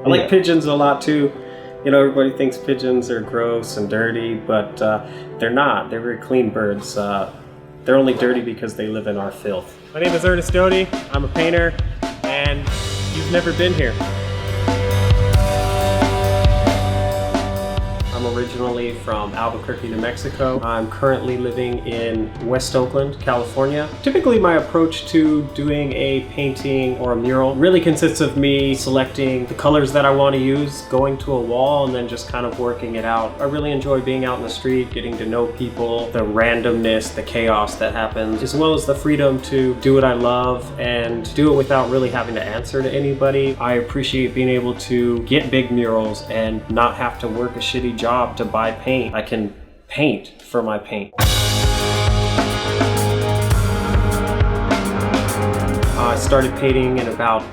I like pigeons a lot too. You know, everybody thinks pigeons are gross and dirty, but they're not. They're very clean birds. They're only dirty because they live in our filth. My name is Ernest Doty. I'm a painter, and you've never been here. I'm originally from Albuquerque, New Mexico. I'm currently living in West Oakland, California. Typically, my approach to doing a painting or a mural really consists of me selecting the colors that I want to use, going to a wall, and then just kind of working it out. I really enjoy being out in the street, getting to know people, the randomness, the chaos that happens, as well as the freedom to do what I love and do it without really having to answer to anybody. I appreciate being able to get big murals and not have to work a shitty job to buy paint. I can paint for my paint. I started painting in about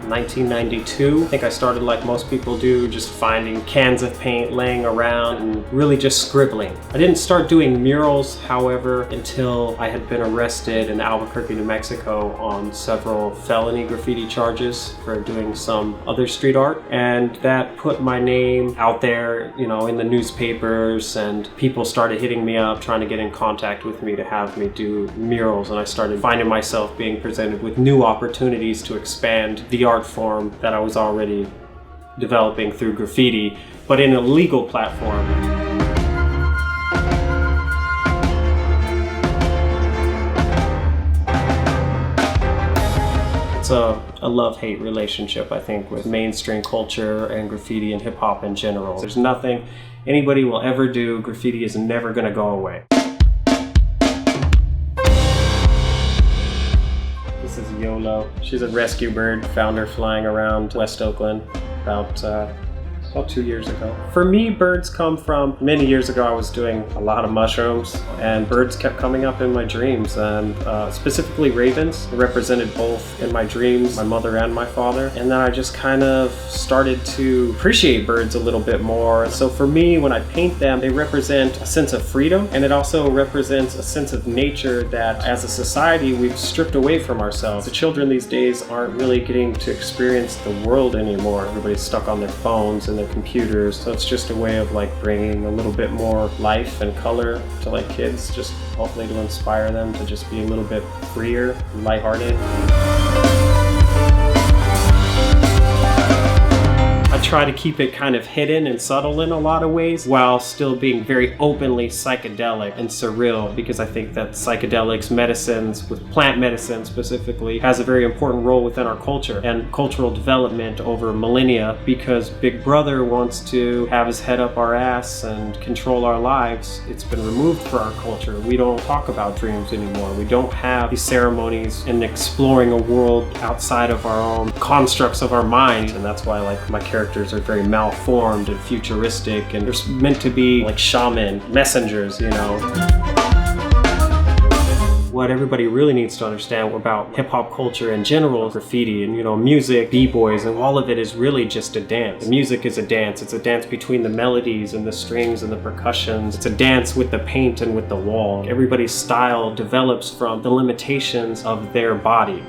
1992. I think I started like most people do, just finding cans of paint laying around and really just scribbling. I didn't start doing murals, however, until I had been arrested in Albuquerque, New Mexico on several felony graffiti charges for doing some other street art. And that put my name out there, you know, in the newspapers, and people started hitting me up, trying to get in contact with me to have me do murals. And I started finding myself being presented with new opportunities to expand the art form that I was already developing through graffiti, but in a legal platform. It's a love-hate relationship, I think, with mainstream culture and graffiti and hip-hop in general. There's nothing anybody will ever do. Graffiti is never going to go away. This is YOLO. She's a rescue bird. Found her flying around West Oakland about 2 years ago. For me, birds come from many years ago. I was doing a lot of mushrooms, and birds kept coming up in my dreams, and specifically ravens represented both in my dreams, my mother and my father. And then I just kind of started to appreciate birds a little bit more. So for me, when I paint them, they represent a sense of freedom, and it also represents a sense of nature that as a society we've stripped away from ourselves. The children these days aren't really getting to experience the world anymore. Everybody's stuck on their phones and their computers, so it's just a way of like bringing a little bit more life and color to like kids, just hopefully to inspire them to just be a little bit freer, lighthearted. I try to keep it kind of hidden and subtle in a lot of ways, while still being very openly psychedelic and surreal, because I think that psychedelics, medicines, with plant medicine specifically, has a very important role within our culture and cultural development over millennia, because Big Brother wants to have his head up our ass and control our lives. It's been removed for our culture. We don't talk about dreams anymore. We don't have these ceremonies and exploring a world outside of our own constructs of our mind, and that's why like my characters are very malformed and futuristic, and they're meant to be like shaman, messengers, you know. What everybody really needs to understand about hip-hop culture in general, graffiti and, you know, music, b-boys, and all of it is really just a dance. Music is a dance. It's a dance between the melodies and the strings and the percussions. It's a dance with the paint and with the wall. Everybody's style develops from the limitations of their body.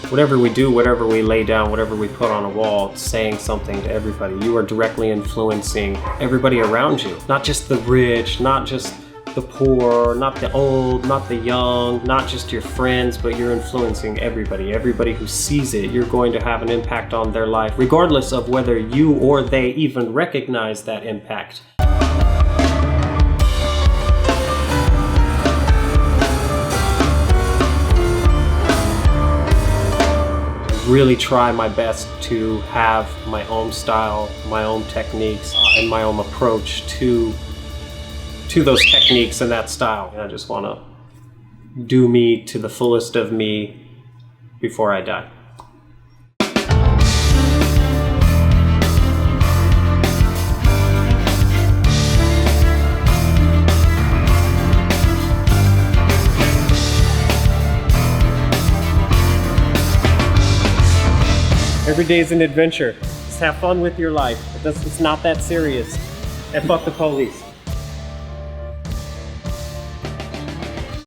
Whatever we do, whatever we lay down, whatever we put on a wall, it's saying something to everybody. You are directly influencing everybody around you. Not just the rich, not just the poor, not the old, not the young, not just your friends, but you're influencing everybody. Everybody who sees it, you're going to have an impact on their life, regardless of whether you or they even recognize that impact. Really try my best to have my own style, my own techniques, and my own approach to those techniques and that style. And I just want to do me to the fullest of me before I die. Every day is an adventure. Just have fun with your life. It's not that serious. And fuck the police.